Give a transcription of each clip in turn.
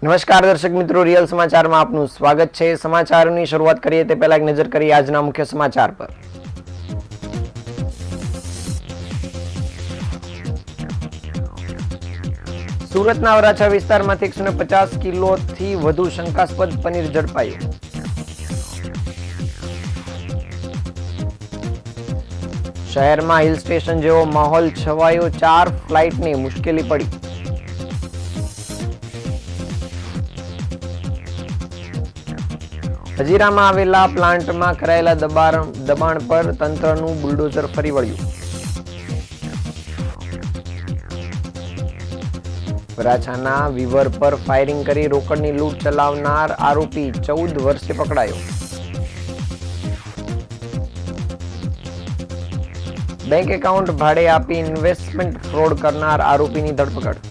નમસ્કાર દર્શક મિત્રો, રિયલ સમાચારમાં આપનું સ્વાગત છે। સમાચારોની શરૂઆત કરીએ તે પહેલા એક નજર કરીએ આજના મુખ્ય સમાચાર પર। સુરતના વરાછા વિસ્તારમાંથી 150 કિલોથી વધુ શંકાસ્પદ પનીર ઝડપાયું। શહેરમાં હિલ સ્ટેશન જેવો માહોલ છવાયો, 4 ફ્લાઇટને મુશ્કેલી પડી। હજીરામાં આવેલા પ્લાન્ટમાં કરાયેલા દબાણ પર તંત્રનું બુલડોઝર ફરી વળ્યું। વરાછાના વિવર પર ફાયરિંગ કરી રોકડની લૂંટ ચલાવનાર આરોપી 14 વર્ષે પકડાયો। બેંક એકાઉન્ટ ભાડે આપી ઇન્વેસ્ટમેન્ટ ફ્રોડ કરનાર આરોપીની ધરપકડ।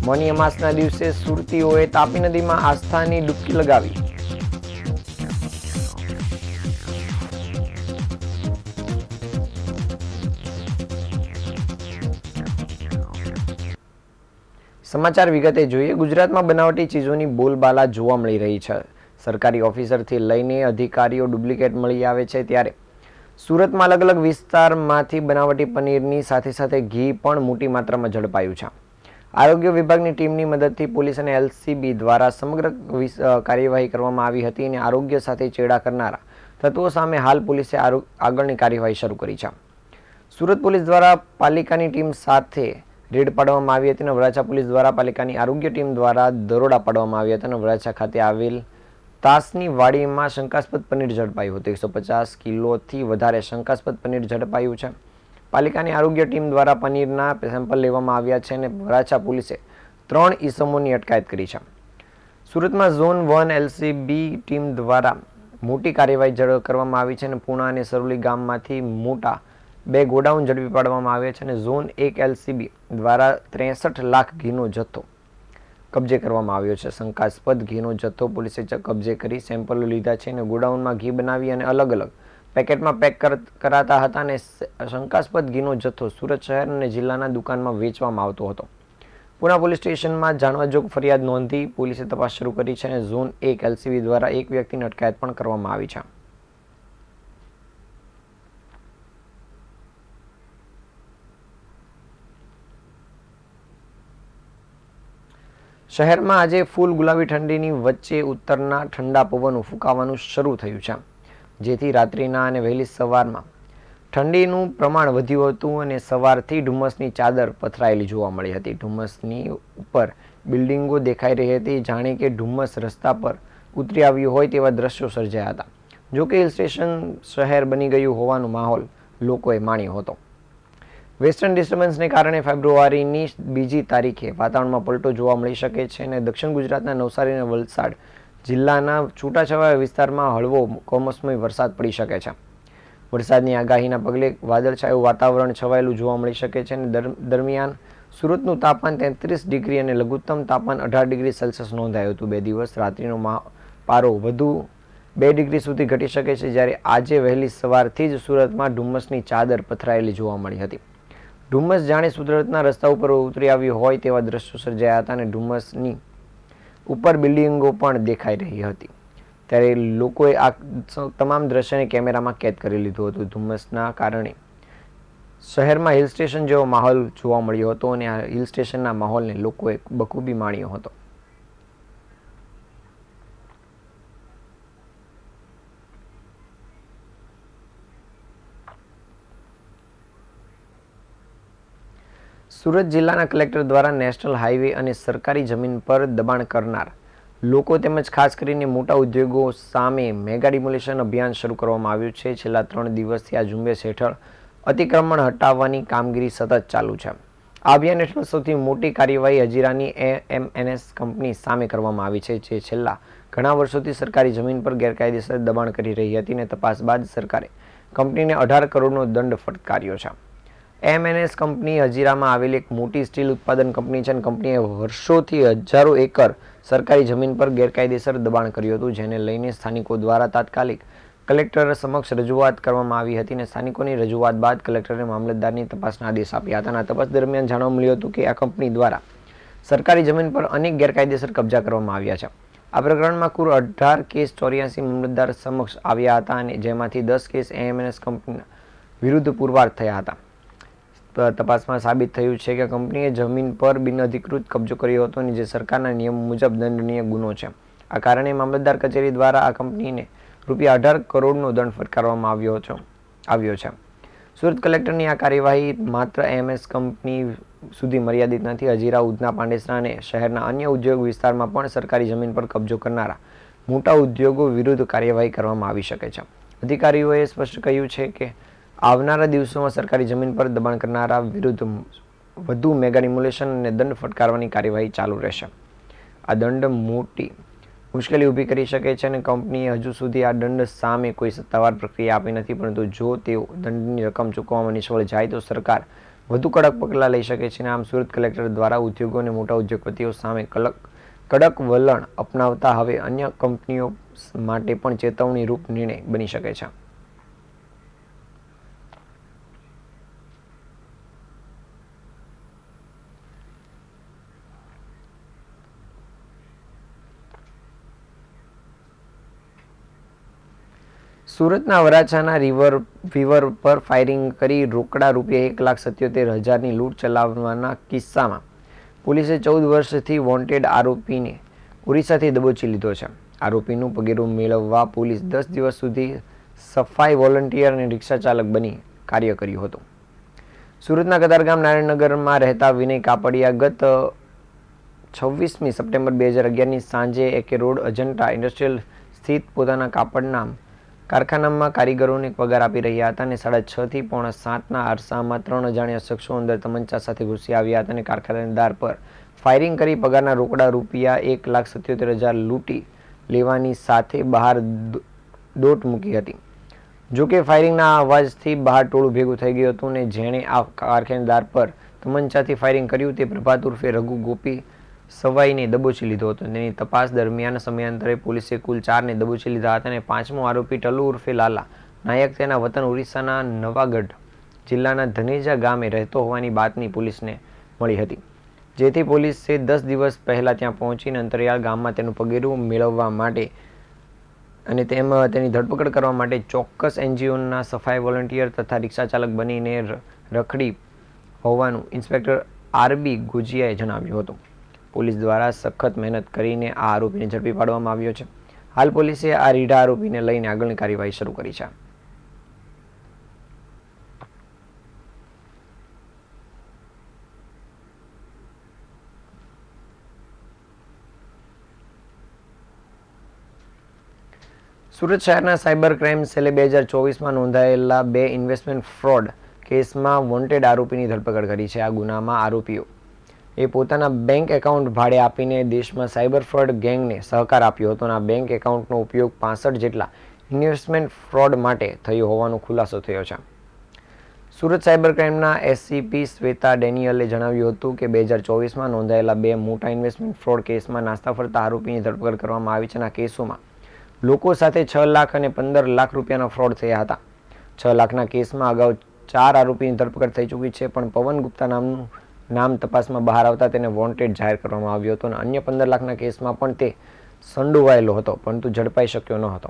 મૌની અમાસના દિવસે સુરતીઓએ તાપી નદીમાં આસ્થાની ડૂબકી લગાવી। સમાચાર વિગતે જોઈએ। ગુજરાતમાં બનાવટી ચીજોની બોલબાલા જોવા મળી રહી છે। સરકારી ઓફિસરથી લઈને અધિકારીઓ ડુપ્લિકેટ મળી આવે છે, ત્યારે સુરતમાં અલગ અલગ વિસ્તારમાંથી બનાવટી પનીરની સાથે સાથે ઘી પણ મોટી માત્રામાં ઝડપાયું છે। આરોગ્ય વિભાગની ટીમની મદદથી પોલીસ અને એલસીબી દ્વારા સમગ્ર કાર્યવાહી કરવામાં આવી હતી અને આરોગ્ય સાથે ચેડા કરનારા તત્વો સામે હાલ પોલીસે આગળની કાર્યવાહી શરૂ કરી છે। સુરત પોલીસ દ્વારા પાલિકાની ટીમ સાથે રેડ પાડવામાં આવી હતી અને વરાછા પોલીસ દ્વારા પાલિકાની આરોગ્ય ટીમ દ્વારા દરોડા પાડવામાં આવ્યા હતા અને વરાછા ખાતે આવેલ તાસની વાડીમાં શંકાસ્પદ પનીર ઝડપાયું હતું। 150 કિલોથી વધારે શંકાસ્પદ પનીર ઝડપાયું છે। પાલિકાની આરોગ્ય ટીમ દ્વારા પનીરના સેમ્પલ લેવામાં આવ્યા છે અને વરાછા પોલીસે 3 ઈસમોની અટકાયત કરી છે। સુરતમાં ઝોન 1 એલસીબી ટીમ દ્વારા મોટી કાર્યવાહી કરવામાં આવી છે અને પૂણા અને સરોલી ગામમાંથી મોટા 2 ગોડાઉન ઝડપી પાડવામાં આવ્યા છે અને ઝોન 1 એલસીબી દ્વારા 63 લાખ ઘીનો જથ્થો કબજે કરવામાં આવ્યો છે। શંકાસ્પદ ઘીનો જથ્થો પોલીસે કબજે કરી સેમ્પલો લીધા છે અને ગોડાઉનમાં ઘી બનાવી અને અલગ અલગ પેકેટમાં પેક કરાતા હતા અને શંકાસ્પદ ઘીનો જથ્થો સુરત શહેર અને જિલ્લાના દુકાનમાં વેચવામાં આવતો હતો। પૂના પોલીસ સ્ટેશનમાં જાણવાજોગ ફરિયાદ નોંધી પોલીસે તપાસ શરૂ કરી છે અને ઝોન 1 એલસીબી દ્વારા એક વ્યક્તિની અટકાયત પણ કરવામાં આવી છે। શહેરમાં આજે ફૂલ ગુલાબી ઠંડીની વચ્ચે ઉત્તરના ઠંડા પવનો ફૂંકાવાનું શરૂ થયું છે, જેથી રાત્રિના અને વહેલી સવારમાં ઠંડીનું પ્રમાણ વધ્યું હતું અને સવારથી ધુમ્મસની ચાદર પથરાયેલી જોવા મળી હતી। ધુમ્મસની ઉપર બિલ્ડિંગો દેખાઈ રહી હતી, જાણે કે ધુમ્મસ રસ્તા પર ઉતરી આવ્યું હોય તેવા દ્રશ્યો સર્જાયા હતા। જોકે હિલ સ્ટેશન શહેર બની ગયું હોવાનો માહોલ લોકોએ માણ્યો હતો। વેસ્ટર્ન ડિસ્ટર્બન્સને કારણે ફેબ્રુઆરીની 2જી તારીખે વાતાવરણમાં પલટો જોવા મળી શકે છે અને દક્ષિણ ગુજરાતના નવસારી અને વલસાડ જિલ્લાના છૂટાછવાયા વિસ્તારમાં હળવો કમોસમી વરસાદ પડી શકે છે। વરસાદની આગાહીના પગલે વાદળછાયું વાતાવરણ છવાયેલું જોવા મળી શકે છે અને દરમિયાન સુરતનું તાપમાન 33 ડિગ્રી અને લઘુત્તમ તાપમાન 18 ડિગ્રી સેલ્સિયસ નોંધાયું હતું। 2 દિવસ રાત્રિનો પારો વધુ 2 ડિગ્રી સુધી ઘટી શકે છે, જ્યારે આજે વહેલી સવારથી જ સુરતમાં ધુમ્મસની ચાદર પથરાયેલી જોવા મળી હતી। ધુમ્મસ જાણે સુરતના રસ્તા ઉપર ઉતરી આવ્યું હોય તેવા દ્રશ્યો સર્જાયા હતા અને ધુમ્મસની ઉપર બિલ્ડિંગો પણ દેખાઈ રહી હતી, ત્યારે લોકોએ આ તમામ દ્રશ્યને કેમેરામાં કેદ કરી લીધું હતું। ધુમ્મસના કારણે શહેરમાં હિલ સ્ટેશન જેવો માહોલ જોવા મળ્યો હતો અને આ હિલ સ્ટેશનના માહોલને લોકોએ બખૂબી માણ્યો હતો। સુરત જિલ્લાના કલેક્ટર દ્વારા નેશનલ હાઈવે અને સરકારી જમીન પર દબાણ કરનાર લોકો તેમજ ખાસ કરીને મોટા ઉદ્યોગો સામે મેગા ડિમોલિશન અભિયાન શરૂ કરવામાં આવ્યું છે। છેલ્લા 3 દિવસથી આ ઝુંબેશ હેઠળ અતિક્રમણ હટાવવાની કામગીરી સતત ચાલુ છે। આ અભિયાન હેઠળ સૌથી મોટી કાર્યવાહી હજીરાની એમએનએસ કંપની સામે કરવામાં આવી છે, જે છેલ્લા ઘણા વર્ષોથી સરકારી જમીન પર ગેરકાયદેસર દબાણ કરી રહી હતી અને તપાસ બાદ સરકારે કંપનીને 18 કરોડનો દંડ ફટકાર્યો છે। એમએનએસ કંપની હજીરામાં આવેલી એક મોટી સ્ટીલ ઉત્પાદન કંપની છે અને કંપનીએ વર્ષોથી હજારો એકર સરકારી જમીન પર ગેરકાયદેસર દબાણ કર્યું હતું, જેને લઈને સ્થાનિકો દ્વારા તાત્કાલિક કલેક્ટર સમક્ષ રજૂઆત કરવામાં આવી હતી અને સ્થાનિકોની રજૂઆત બાદ કલેક્ટરે મામલતદારની તપાસના આદેશ આપ્યા હતા. તપાસ દરમિયાન જાણવા મળ્યું હતું કે આ કંપની દ્વારા સરકારી જમીન પર અનેક ગેરકાયદેસર કબજા કરવામાં આવ્યા છે. આ પ્રકરણમાં કુલ 18 કેસ 84 મામલતદાર સમક્ષ આવ્યા હતા અને જેમાંથી 10 કેસ એએમએનએસ કંપની વિરુદ્ધ પુરવાર થયા હતા. તપાસમાં સાબિત થયું છે કે કંપનીએ જમીન પર બિનઅધિકૃત કબજો કર્યો હતો અને જે સરકારના નિયમ મુજબ દંડનીય ગુનો છે. આ કારણે મામલતદાર કચેરી દ્વારા આ કંપનીને ₹18 કરોડનો દંડ ફટકારવામાં આવ્યો છે. સુરત કલેક્ટરની આ કાર્યવાહી માત્ર એએમએસ કંપની સુધી મર્યાદિત નથી. હજીરા, ઉધના, પાંડેસરા અને શહેરના અન્ય ઉદ્યોગ વિસ્તારમાં પણ સરકારી જમીન પર કબજો કરનારા મોટા ઉદ્યોગો વિરુદ્ધ કાર્યવાહી કરવામાં આવી શકે છે. અધિકારીઓએ સ્પષ્ટ કહ્યું છે કે આવનારા દિવસોમાં સરકારી જમીન પર દબાણ કરનારા વિરુદ્ધ વધુ મેગા ડિમોલેશન અને દંડ ફટકારવાની કાર્યવાહી ચાલુ રહેશે. આ દંડ મોટી મુશ્કેલી ઊભી કરી શકે છે અને કંપનીએ હજુ સુધી આ દંડ સામે કોઈ સત્તાવાર પ્રક્રિયા આપી નથી, પરંતુ જો તેઓ દંડની રકમ ચૂકવવામાં નિષ્ફળ જાય તો સરકાર વધુ કડક પગલાં લઈ શકે છે. આમ સુરત કલેક્ટર દ્વારા ઉદ્યોગો અને મોટા ઉદ્યોગપતિઓ સામે કડક વલણ અપનાવતા હવે અન્ય કંપનીઓ માટે પણ ચેતવણી રૂપ નિર્ણય બની શકે છે. સુરતના વરાછાના રિવર પર ફાયરિંગ કરી રોકડા ₹1,77,000ની લૂંટ ચલાવવાના કિસ્સામાં પોલીસે 14 વર્ષથી વોન્ટેડ આરોપીને ઓરિસ્સાથી દબોચી લીધો છે. આરોપીનું પગેરું મેળવવા પોલીસ 10 દિવસ સુધી સફાઈ વોલન્ટિયર અને રિક્ષા ચાલક બની કાર્ય કર્યું હતું. સુરતના કતારગામ નારાયણનગરમાં રહેતા વિનય કાપડિયા ગત 26મી સપ્ટેમ્બર 2011ની સાંજે એકે રોડ અજંટા ઇન્ડસ્ટ્રીયલ સ્થિત પોતાના કાપડના કારખાનામાં કારીગરોને પગાર આપી રહ્યા હતા અને 6:30 થી 7:45ના અરસામાં 3 અજાણ્યા શખ્સો અંદર તમંચા સાથે ઘૂસી આવ્યા હતા અને કારખાનેદાર પર ફાયરિંગ કરી પગારના રોકડા ₹1,77,000 લૂંટી લેવાની સાથે બહાર દોટ મૂકી હતી. જોકે ફાયરિંગના અવાજથી બહાર ટોળું ભેગું થઈ ગયું હતું અને જેણે આ કારખાનેદાર પર તમંચાથી ફાયરિંગ કર્યું તે પ્રભાત ઉર્ફે રઘુ ગોપી સવાઈને દબોચી લીધો હતો. તેની તપાસ દરમિયાન સમયાંતરે પોલીસે કુલ 4ને દબોચી લીધા હતા અને 5મો આરોપી ટલ્લુ ઉર્ફે લાલા નાયક તેના વતન ઓરિસ્સાના નવાગઢ જિલ્લાના ધનેજા ગામે રહેતો હોવાની બાતમી પોલીસને મળી હતી, જેથી પોલીસે 10 દિવસ પહેલા ત્યાં પહોંચીને અંતરિયાળ ગામમાં તેનું પગેરું મેળવવા માટે અને તેની ધરપકડ કરવા માટે ચોક્કસ એનજીઓના સફાઈ વોલન્ટિયર તથા રિક્ષા ચાલક બનીને રખડી હોવાનું ઇન્સ્પેક્ટર આરબી ગુજિયાએ જણાવ્યું હતું. પોલીસ દ્વારા સખત મહેનત કરીને આ આરોપીને ઝડપી પાડવામાં આવ્યો છે. હાલ પોલીસે આ રીઢા આરોપીને લઈને આગળની કાર્યવાહી શરૂ કરી છે. સુરત શહેરના સાયબર ક્રાઇમ સેલે 2024માં નોંધાયેલા 2 ઇન્વેસ્ટમેન્ટ ફ્રોડ કેસમાં વોન્ટેડ આરોપીની ધરપકડ કરી છે. આ ગુનામાં આરોપીઓ એ પોતાના બેંક એકાઉન્ટ ભાડે આપીને દેશમાં સાયબર ફ્રોડ ગેંગને સહકાર આપ્યો હતો અને આ બેંક એકાઉન્ટનો ઉપયોગ 65 જેટલા ઇન્વેસ્ટમેન્ટ ફ્રોડ માટે થયો હોવાનો ખુલાસો થયો છે. સુરત સાયબર ક્રાઇમના એસસીપી શ્વેતા ડેનિયલે જણાવ્યું હતું કે 2024માં નોંધાયેલા 2 મોટા ઇન્વેસ્ટમેન્ટ ફ્રોડ કેસમાં નાસ્તા ફરતા આરોપીની ધરપકડ કરવામાં આવી છે. આ કેસોમાં લોકો સાથે 6 લાખ અને 15 લાખ રૂપિયાના ફ્રોડ થયા હતા. 6 લાખના કેસમાં અગાઉ 4 આરોપીની ધરપકડ થઈ ચૂકી છે, પણ પવન ગુપ્તા નામનું નામ તપાસમાં બહાર આવતા તેને વોન્ટેડ જાહેર કરવામાં આવ્યો હતો અને અન્ય 15 લાખના કેસમાં પણ તે સંડોવાયેલો હતો, પરંતુ ઝડપાઈ શક્યો ન હતો.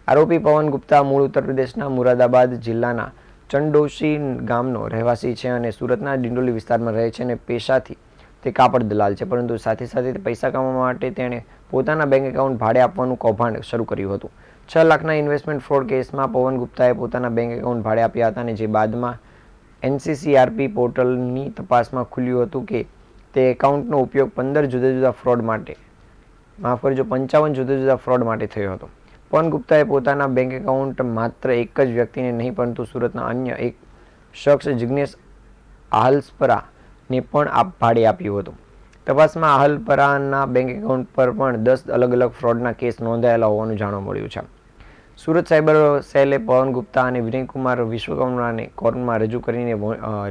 આરોપી પવન ગુપ્તા મૂળ ઉત્તર પ્રદેશના મુરાદાબાદ જિલ્લાના ચંડોશી ગામનો રહેવાસી છે અને સુરતના ડિંડોલી વિસ્તારમાં રહે છે અને પેશાથી તે કાપડ દલાલ છે, પરંતુ સાથે સાથે પૈસા કમાવા માટે તેણે પોતાના બેંક એકાઉન્ટ ભાડે આપવાનું કૌભાંડ શરૂ કર્યું હતું. 6 લાખના ઇન્વેસ્ટમેન્ટ ફ્રોડ કેસમાં પવન ગુપ્તાએ પોતાના બેંક એકાઉન્ટ ભાડે આપ્યા હતા અને જે બાદમાં એનસીસીઆરપી પોર્ટલની તપાસમાં ખુલ્યું હતું કે તે એકાઉન્ટનો ઉપયોગ 55 જુદા જુદા ફ્રોડ માટે થયો હતો. પવન ગુપ્તાએ પોતાના બેંક એકાઉન્ટ માત્ર એક જ વ્યક્તિને નહીં, પરંતુ સુરતના અન્ય એક શખ્સ જિગ્નેશ આહલપરાને પણ ભાડે આપ્યું હતું. તપાસમાં આહલપરાના બેંક એકાઉન્ટ પર પણ 10 અલગ ફ્રોડના કેસ નોંધાયેલા હોવાનું જાણવા મળ્યું છે. સુરત સાયબર સેલે પવન ગુપ્તા અને વિનયકુમાર વિશ્વકર્માને કોર્ટમાં રજૂ કરીને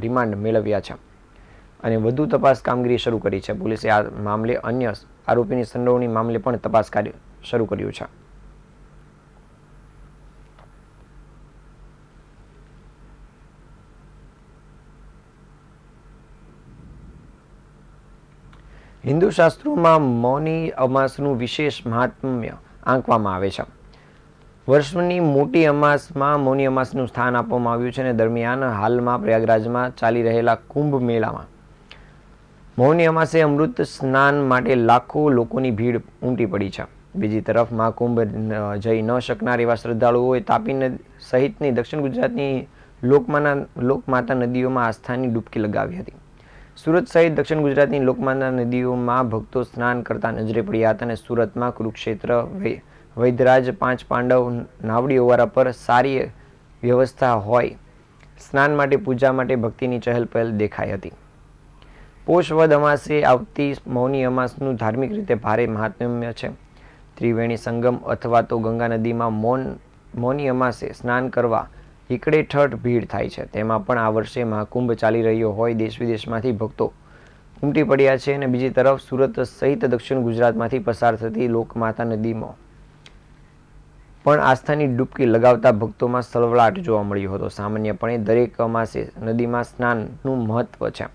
રિમાન્ડ મેળવ્યા છે અને વધુ તપાસ કામગીરી શરૂ કરી છે. પોલીસે આ મામલે અન્ય આરોપીની સંડોવણી મામલે પણ તપાસ કાર્ય શરૂ કર્યું છે. હિન્દુ શાસ્ત્રોમાં મૌની અમાસનું વિશેષ મહાત્મ્ય આંકવામાં આવે છે. વર્ષની મોટી અમાસમાં મૌની અમાસનું સ્થાન આપવામાં આવ્યું છે અને દરમિયાન હાલમાં પ્રયાગરાજમાં ચાલી રહેલા કુંભ મેળામાં મૌની અમાસે અમૃત સ્નાન માટે લાખો લોકોની ભીડ ઉમટી પડી છે. બીજી તરફ મહાકુંભ જઈ ન શકનાર એવા શ્રદ્ધાળુઓએ તાપી સહિતની દક્ષિણ ગુજરાતની લોકમાતા નદીઓમાં આસ્થાની ડૂબકી લગાવી હતી. સુરત સહિત દક્ષિણ ગુજરાતની લોકમાતા નદીઓમાં ભક્તો સ્નાન કરતા નજરે પડ્યા હતા અને સુરતમાં કુરુક્ષેત્ર, વૈધરાજ, પાંચ પાંડવ, નાવડી ઓવારા પર સારી વ્યવસ્થા હોય સ્નાન માટે, પૂજા માટે ભક્તિની ચહેલ પહેલ દેખાઈ હતી. પોષ વદ અમાસે આવતી મૌની અમાસનું ધાર્મિક રીતે ભારે મહાત્મ્ય છે. ત્રિવેણી સંગમ અથવા તો ગંગા નદીમાં મૌની અમાસે સ્નાન કરવા એકડે ઠઠ ભીડ થાય છે. તેમાં પણ આ વર્ષે મહાકુંભ ચાલી રહ્યો હોય દેશ વિદેશમાંથી ભક્તો ઉમટી પડ્યા છે અને બીજી તરફ સુરત સહિત દક્ષિણ ગુજરાતમાંથી પસાર થતી લોકમાતા નદીમાં પણ આસ્થાની ડૂબકી લગાવતા ભક્તોમાં સળવળાટ જોવા મળ્યો હતો. સામાન્યપણે દરેક અમાસે નદીમાં સ્નાનનું મહત્વ છે.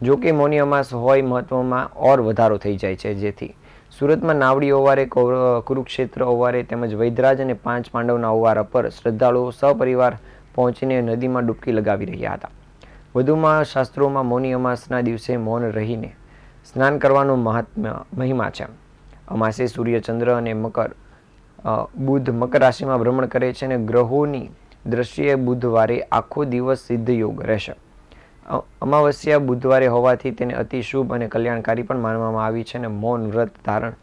જો કે મૌની અમાસ હોય મહત્વમાં ઓર વધારો થઈ જાય છે, જેથી સુરતમાં નાવડી ઓવારે, કુરુક્ષેત્ર ઓવારે તેમજ વૈધરાજ અને પાંચ પાંડવના ઓવારા પર શ્રદ્ધાળુઓ સપરિવાર પહોંચીને નદીમાં ડૂબકી લગાવી રહ્યા હતા. વધુમાં શાસ્ત્રોમાં મૌની અમાસના દિવસે મૌન રહીને સ્નાન કરવાનો મહિમા છે. અમાસે સૂર્ય, ચંદ્ર અને બુધ મકર રાશિમાં ભ્રમણ કરે છે અને ગ્રહોની દ્રષ્ટિએ બુધવારે આખો દિવસ સિદ્ધ યોગ રહેશે. અમાવસ્યા બુધવારે હોવાથી તેને અતિ શુભ અને કલ્યાણકારી પણ માનવામાં આવી છે અને મૌન વ્રત ધારણ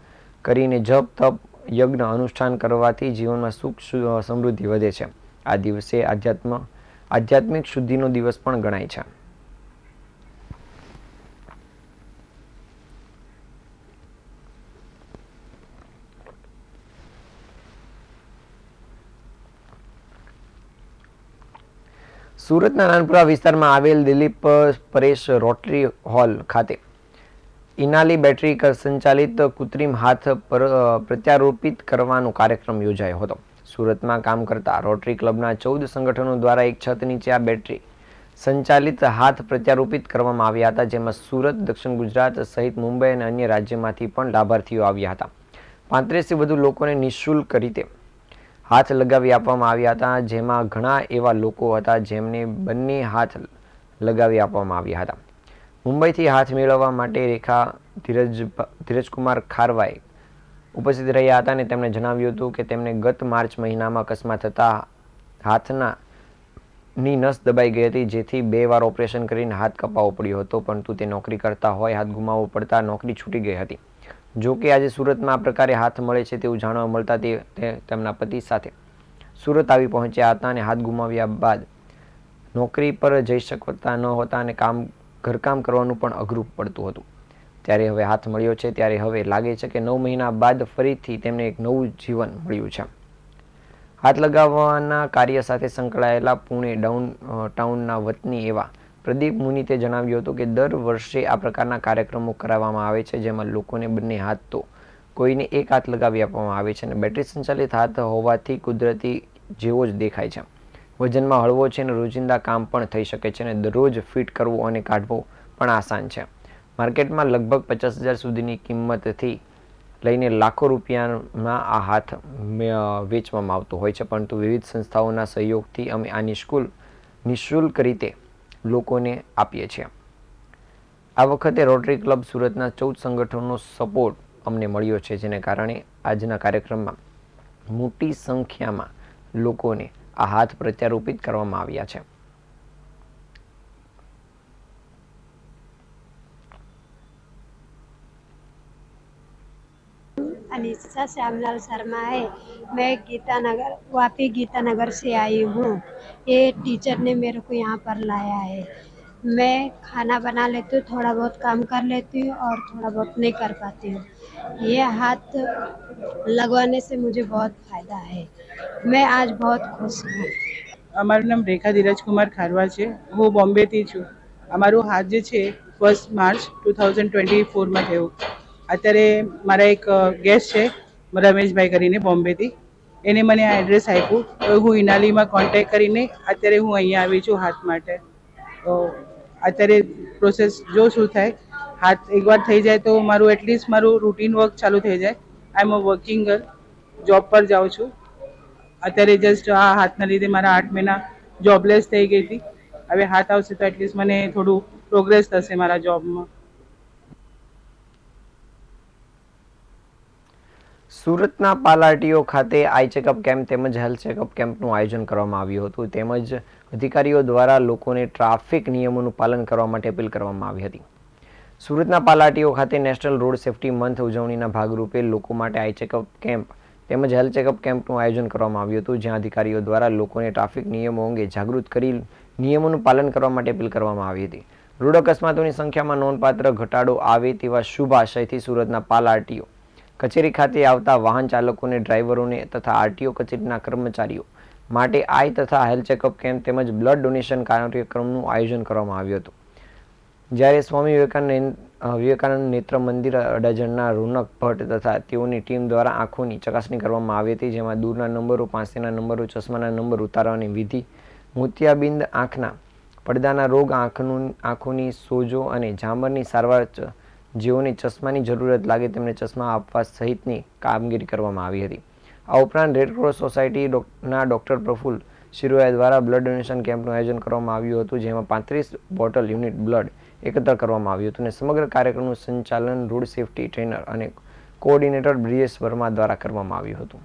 કરીને જપ, તપ, યજ્ઞ અનુષ્ઠાન કરવાથી જીવનમાં સુખ સમૃદ્ધિ વધે છે. આ દિવસે આધ્યાત્મિક શુદ્ધિનો દિવસ પણ ગણાય છે. સુરતના નાનપુરા વિસ્તારમાં આવેલ દિલીપ પરેશ રોટરી હોલ ખાતે ઇનાલી બેટરી સંચાલિત કૃત્રિમ હાથ પ્રત્યારોપિત કરવાનો કાર્યક્રમ યોજાયો હતો. સુરતમાં કામ કરતા રોટરી ક્લબના 14 સંગઠનો દ્વારા એક છત નીચે આ બેટરી સંચાલિત હાથ પ્રત્યારોપિત કરવામાં આવ્યા હતા, જેમાં સુરત, દક્ષિણ ગુજરાત સહિત મુંબઈ અને અન્ય રાજ્યમાંથી પણ લાભાર્થીઓ આવ્યા હતા. 35થી વધુ લોકોને નિઃશુલ્ક રીતે હાથ લગાવી આપવામાં આવ્યા હતા, જેમાં ઘણા એવા લોકો હતા જેમને બંને હાથ લગાવી આપવામાં આવ્યા હતા. મુંબઈથી હાથ મેળવવા માટે રેખા ધીરજકુમાર ખારવાએ ઉપસ્થિત રહ્યા હતા અને તેમણે જણાવ્યું હતું કે તેમને ગત માર્ચ મહિનામાં અકસ્માત થતા હાથની નસ દબાઈ ગઈ હતી, જેથી 2 વાર ઓપરેશન કરીને હાથ કપાવવો પડ્યો હતો, પરંતુ તે નોકરી કરતા હોય હાથ ગુમાવવો પડતા નોકરી છૂટી ગઈ હતી. જો કે આજે સુરતમાં આ પ્રકારે હાથ મળે છે તેવું જાણવા મળતા તે તેમના પતિ સાથે સુરત આવી પહોંચ્યા હતા અને હાથ ગુમાવ્યા બાદ નોકરી પર જઈ શકતા ન હતા અને ઘરકામ કરવાનું પણ અઘરું પડતું હતું. ત્યારે હવે હાથ મળ્યો છે, ત્યારે હવે લાગે છે કે 9 મહિના બાદ ફરીથી તેમને એક નવું જીવન મળ્યું છે. હાથ લગાવવાના કાર્ય સાથે સંકળાયેલા પુણે ટાઉનના વતની એવા પ્રદીપ મુનિતે જણાવ્યું હતું કે દર વર્ષે આ પ્રકારના કાર્યક્રમો કરાવવામાં આવે છે, જેમાં લોકોને બંને હાથ તો કોઈને એક હાથ લગાવી આપવામાં આવે છે અને બેટરી સંચાલિત હાથ હોવાથી કુદરતી જેવો જ દેખાય છે. વજનમાં હળવો છે અને રોજિંદા કામ પણ થઈ શકે છે અને દરરોજ ફિટ કરવો અને કાઢવો પણ આસાન છે. માર્કેટમાં લગભગ 50,000 સુધીની કિંમતથી લઈને લાખો રૂપિયામાં આ હાથ વેચવામાં આવતો હોય છે, પરંતુ વિવિધ સંસ્થાઓના સહયોગથી અમે આ નિઃશુલ્ક રીતે લોકોને આપીએ છીએ. આ વખતે રોટરી ક્લબ સુરતના 14 સંગઠનોનો સપોર્ટ અમને મળ્યો છે, જેને કારણે આજના કાર્યક્રમમાં મોટી સંખ્યામાં લોકોને આ હાથ પ્રત્યારોપિત કરવામાં આવ્યા છે. अनीसा श्यामलाल शर्मा है। मैं वापी गीतानगर से आई हूँ। ये टीचर ने मेरे को यहाँ पर लाया है। मैं खाना बना लेती हूँ, थोड़ा बहुत काम कर लेती हूँ और थोड़ा बहुत नहीं कर पाती हूँ। ये हाथ लगवाने से मुझे बहुत फायदा है। मैं आज बहुत खुश हूँ। અમારું નામ રેખા ધીરજકુમાર ખારવા છે. હું બોમ્બેથી છું. અમારું હાથ જે છે 1 માર્ચ 2024માં થયું. અત્યારે મારા એક ગેસ્ટ છે રમેશભાઈ કરીને બોમ્બેથી, એને મને આ એડ્રેસ આપ્યું, તો હું ઇનાલીમાં કોન્ટેક્ટ કરીને અત્યારે હું અહીંયા આવી છું હાથ માટે. તો અત્યારે પ્રોસેસ જો શું થાય હાથ એકવાર થઈ જાય તો મારું એટલીસ્ટ મારું રૂટીન વર્ક ચાલુ થઈ જાય. આઈ એમ અ વર્કિંગ ગર્લ, જોબ પર જાઉં છું. અત્યારે જસ્ટ આ હાથના લીધે મારા 8 મહિના જોબલેસ થઈ ગઈ હતી. હવે હાથ આવશે તો એટલીસ્ટ મને થોડું પ્રોગ્રેસ થશે મારા જોબમાં. સુરતના પાલાટીઓ ખાતે આઈ ચેકઅપ કેમ્પ તેમજ હેલ્થ ચેકઅપ કેમ્પનું આયોજન કરવામાં આવ્યું હતું, તેમજ અધિકારીઓ દ્વારા લોકોને ટ્રાફિક નિયમોનું પાલન કરવા માટે અપીલ કરવામાં આવી હતી. સુરતના પાલાટીઓ ખાતે નેશનલ રોડ સેફ્ટી મંથ ઉજવણીના ભાગરૂપે લોકો માટે આઈ ચેકઅપ કેમ્પ તેમજ હેલ્થ ચેકઅપ કેમ્પનું આયોજન કરવામાં આવ્યું હતું, જ્યાં અધિકારીઓ દ્વારા લોકોને ટ્રાફિક નિયમો અંગે જાગૃત કરી નિયમોનું પાલન કરવા માટે અપીલ કરવામાં આવી હતી. રોડ અકસ્માતોની સંખ્યામાં નોંધપાત્ર ઘટાડો આવે તેવા શુભ આશયથી સુરતના પાલાટીઓ કચેરી ખાતે આવતા વાહન ચાલકોને, ડ્રાઈવરોને તથા આરટીઓ કચેરીના કર્મચારીઓ માટે આઈ તથા હેલ્થ ચેકઅપ કેમ્પ તેમજ બ્લડ ડોનેશન કાર્યક્રમનું આયોજન કરવામાં આવ્યું હતું. જ્યારે સ્વામી વિવેકાનંદ નેત્ર મંદિર અડાજણના રોનક ભટ્ટ તથા તેઓની ટીમ દ્વારા આંખોની ચકાસણી કરવામાં આવી હતી, જેમાં દૂરના નંબરો, પાસેના નંબરો, ચશ્માના નંબર ઉતારવાની વિધિ, મોતિયાબિંદ, આંખના પડદાના રોગ, આંખોની સોજો અને ઝામરની સારવાર, જેઓને ચશ્માની જરૂરત લાગે તેમને ચશ્મા આપવા સહિતની કામગીરી કરવામાં આવી હતી. આ ઉપરાંત રેડક્રોસ સોસાયટીના ડોક્ટર પ્રફુલ્લ શિરોયા દ્વારા બ્લડ ડોનેશન કેમ્પનું આયોજન કરવામાં આવ્યું હતું, જેમાં 35 બોટલ યુનિટ બ્લડ એકત્ર કરવામાં આવ્યું હતું અને સમગ્ર કાર્યક્રમનું સંચાલન રોડ સેફ્ટી ટ્રેનર અને કોઓર્ડિનેટર બ્રિજેશ વર્મા દ્વારા કરવામાં આવ્યું હતું.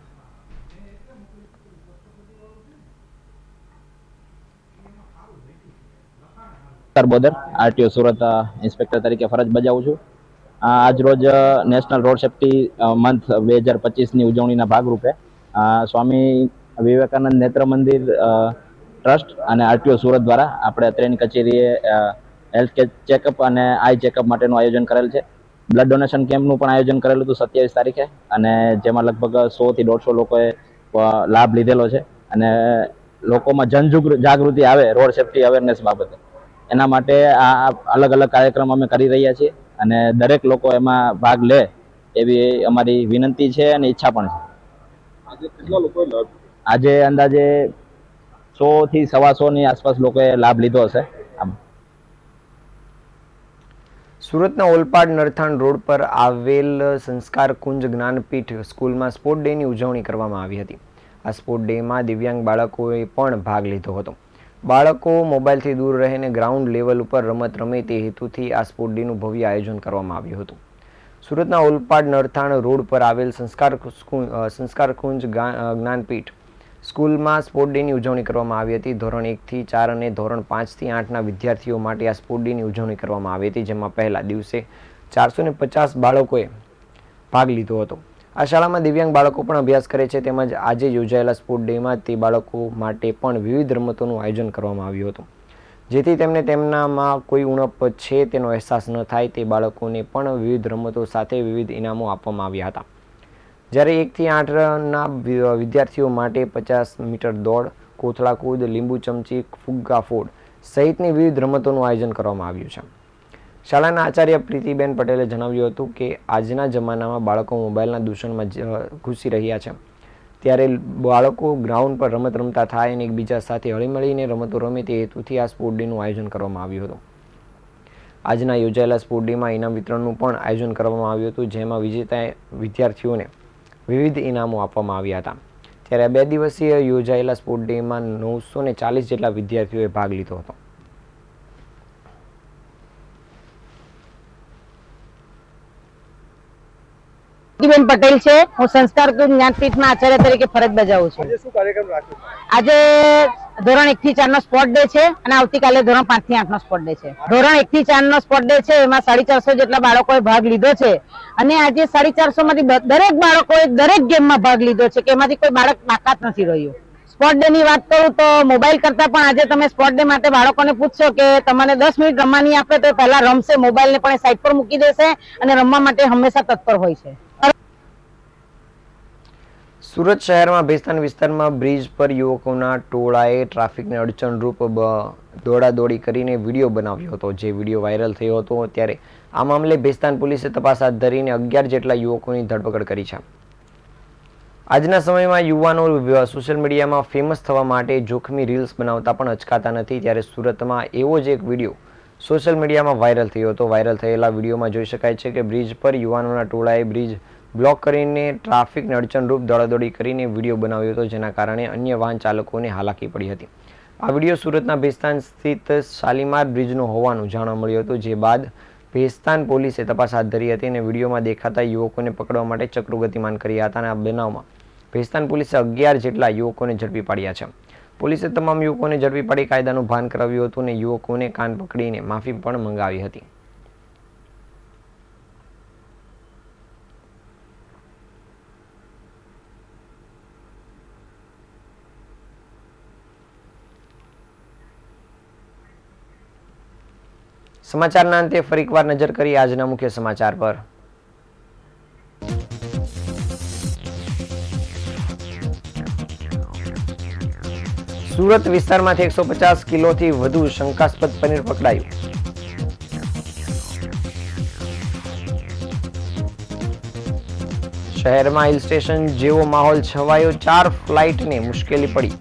બોદર આરટીઓ સુરત ઇન્સ્પેક્ટર તરીકે ફરજ બજાવું છું. આજ રોજ નેશનલ રોડ સેફ્ટી મંથ 2025ની ઉજવણીના ભાગરૂપે સ્વામી વિવેકાનંદ નેત્ર મંદિર ટ્રસ્ટ અને આરટીઓ સુરત દ્વારા આપણે અત્રેની કચેરીએ હેલ્થ ચેકઅપ અને આઈ ચેકઅપ માટેનું આયોજન કરેલ છે. બ્લડ ડોનેશન કેમ્પનું પણ આયોજન કરેલું હતું 27 તારીખે, અને જેમાં લગભગ 100 થી 150 લોકોએ લાભ લીધેલો છે. અને લોકોમાં જાગૃતિ આવે રોડ સેફ્ટી અવેરનેસ બાબતે, એના માટે આ અલગ અલગ કાર્યક્રમ અમે કરી રહ્યા છીએ અને દરેક લોકો એમાં ભાગ લે એવી અમારી વિનંતી છે અને ઈચ્છા પણ છે. આજે કેટલા લોકોએ લાભ? આજે અંદાજે 100 થી 125 આસપાસ લોકોએ લાભ લીધો હશે. સુરતના ઓલપાડ નરથાણ રોડ પર આવેલ સંસ્કાર કુંજ જ્ઞાનપીઠ સ્કૂલમાં સ્પોર્ટ ડેની ઉજવણી કરવામાં આવી હતી. આ સ્પોર્ટ ડેમાં દિવ્યાંગ બાળકોએ પણ ભાગ લીધો હતો. બાળકો મોબાઈલથી દૂર રહીને ગ્રાઉન્ડ લેવલ ઉપર રમત રમે તે હેતુથી આ સ્પોર્ટ ડેનું ભવ્ય આયોજન કરવામાં આવ્યું હતું. સુરતના ઓલપાડ નરથાણ રોડ પર આવેલ સંસ્કાર કુંજ જ્ઞાનપીઠ સ્કૂલમાં સ્પોર્ટ ડેની ઉજવણી કરવામાં આવી હતી. ધોરણ 1 થી 4 અને ધોરણ 5 થી 8ના વિદ્યાર્થીઓ માટે આ સ્પોર્ટ ડેની ઉજવણી કરવામાં આવી હતી, જેમાં પહેલા દિવસે 450 બાળકોએ ભાગ લીધો હતો. આ શાળામાં દિવ્યાંગ બાળકો પણ અભ્યાસ કરે છે, તેમજ આજે યોજાયેલા સ્પોર્ટ ડેમાં તે બાળકો માટે પણ વિવિધ રમતોનું આયોજન કરવામાં આવ્યું હતું, જેથી તેમને તેમનામાં કોઈ ઉણપ છે તેનો અહેસાસ ન થાય. તે બાળકોને પણ વિવિધ રમતો સાથે વિવિધ ઇનામો આપવામાં આવ્યા હતા. જ્યારે 1 થી 8ના વિદ્યાર્થીઓ માટે 50 મીટર દોડ, કોથળા કૂદ, લીંબુ ચમચી, ફુગ્ગા ફોડ સહિતની વિવિધ રમતોનું આયોજન કરવામાં આવ્યું છે. શાળાના આચાર્ય પ્રીતિબેન પટેલે જણાવ્યું હતું કે આજના જમાનામાં બાળકો મોબાઈલના દૂષણમાં ઘૂસી રહ્યા છે, ત્યારે બાળકો ગ્રાઉન્ડ પર રમત રમતા થાય અને એકબીજા સાથે હળીમળીને રમતો રમે તે હેતુથી આ સ્પોર્ટ ડેનું આયોજન કરવામાં આવ્યું હતું. આજના યોજાયેલા સ્પોર્ટ ડેમાં ઇનામ વિતરણનું પણ આયોજન કરવામાં આવ્યું હતું, જેમાં વિજેતા વિદ્યાર્થીઓને વિવિધ ઇનામો આપવામાં આવ્યા હતા. ત્યારે 2 દિવસીય યોજાયેલા સ્પોર્ટ ડેમાં 940 જેટલા વિદ્યાર્થીઓએ ભાગ લીધો હતો. બેન પટેલ છે, હું સંસ્કાર જ્ઞાનપીઠમાં આચાર્ય તરીકે ફરજ બજાવું છું. આજે શું કાર્યક્રમ રાખ્યો? આજે ધોરણ 1 થી 4 નો સ્પોર્ટ ડે છે અને આવતીકાલે ધોરણ 5 થી 8 નો સ્પોર્ટ ડે છે. ધોરણ 1 થી 4 નો સ્પોર્ટ ડે છે, એમાં 450 જેટલા બાળકોએ ભાગ લીધો છે અને આજે 450 માંથી દરેક બાળકોએ દરેક ગેમમાં ભાગ લીધો છે, કે એમાંથી કોઈ બાળક બાકાત નથી રહ્યું. સ્પોર્ટ ડે ની વાત કરું તો મોબાઈલ કરતા પણ આજે તમે સ્પોર્ટ ડે માટે બાળકોને પૂછશો કે તમને 10 મિનિટ રમવાની આપે તો પહેલા રમશે, મોબાઈલને પણ સાઈડ પર મૂકી દેશે અને રમવા માટે હંમેશા તત્પર હોય છે. સુરત શહેરમાં ભેસ્તાન વિસ્તારમાં બ્રિજ પર યુવકોના ટોળાએ ટ્રાફિકને અડચણરૂપ દોડાદોડી કરીને વિડીયો બનાવ્યો હતો, જે વિડીયો વાયરલ થયો હતો. ત્યારે આ મામલે ભેસ્તાન પોલીસે તપાસ હાથ ધરીને 11 જેટલા યુવકોની ધરપકડ કરી છે. આજના સમયમાં યુવાનો સોશિયલ મીડિયામાં ફેમસ થવા માટે જોખમી રીલ્સ બનાવતા પણ અચકાતા નથી, ત્યારે સુરતમાં એવો જ એક વિડીયો સોશિયલ મીડિયામાં વાયરલ થયો હતો. વાયરલ થયેલા વિડીયોમાં જોઈ શકાય છે કે બ્રિજ પર યુવાનોના ટોળાએ બ્રિજ બ્લોક કરીને ટ્રાફિકને અડચણરૂપ દોડાદોડી કરીને વિડીયો બનાવ્યો હતો, જેના કારણે અન્ય વાહન ચાલકોને હાલાકી પડી હતી. આ વિડીયો સુરતના ભેસ્તાન સ્થિત શાલીમાર બ્રિજનો હોવાનું જાણવા મળ્યું હતું, જે બાદ ભેસ્તાન પોલીસે તપાસ હાથ ધરી હતી અને વિડીયોમાં દેખાતા યુવકોને પકડવા માટે ચક્રો ગતિમાન કર્યા હતા. અને આ બનાવમાં ભેસ્તાન પોલીસે 11 જેટલા યુવકોને ઝડપી પાડ્યા છે. પોલીસે તમામ યુવકોને ઝડપી પાડી કાયદાનું ભાન કરાવ્યું હતું અને યુવકોને કાન પકડીને માફી પણ મંગાવી હતી. સમાચારના અંતે ફરી એકવાર નજર કરી આજના મુખ્ય સમાચાર પર. સુરત વિસ્તારમાંથી 150 કિલોથી વધુ શંકાસ્પદ પનીર પકડાયું. શહેરમાં હિલ સ્ટેશન જેવો માહોલ છવાયો, 4 ફ્લાઇટને મુશ્કેલી પડી.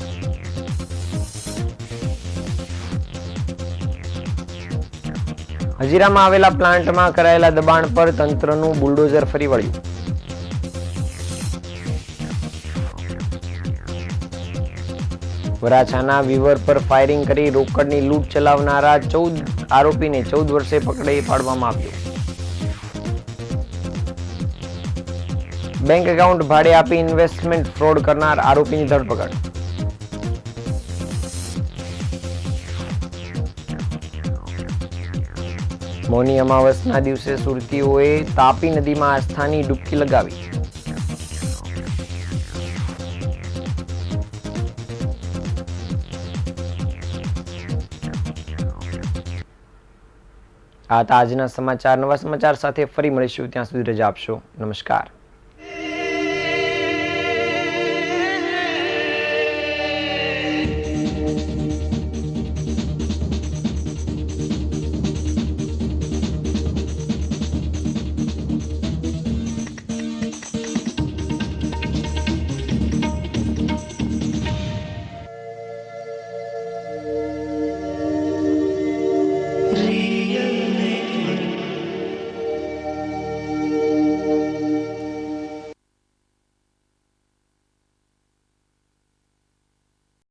હજીરામાં આવેલા પ્લાન્ટમાં કરાયેલા દબાણ પર તંત્રનું બુલડોઝર ફરી વળ્યું. વરાછાના વિવર પર ફાયરિંગ કરી રોકડની લૂંટ ચલાવનારા 14 આરોપીને 14 વર્ષે પકડી પાડવામાં આવ્યો. બેંક એકાઉન્ટ ભાડે આપી ઇન્વેસ્ટમેન્ટ ફ્રોડ કરનાર આરોપીની ધરપકડ. મૌની અમાવસના દિવસે સુરતીઓએ તાપી નદીમાં આસ્થાની ડૂબકી લગાવી. આ હતા આજના સમાચાર. નવા સમાચાર સાથે ફરી મળીશું. ત્યાં સુધી રજા આપશો. નમસ્કાર.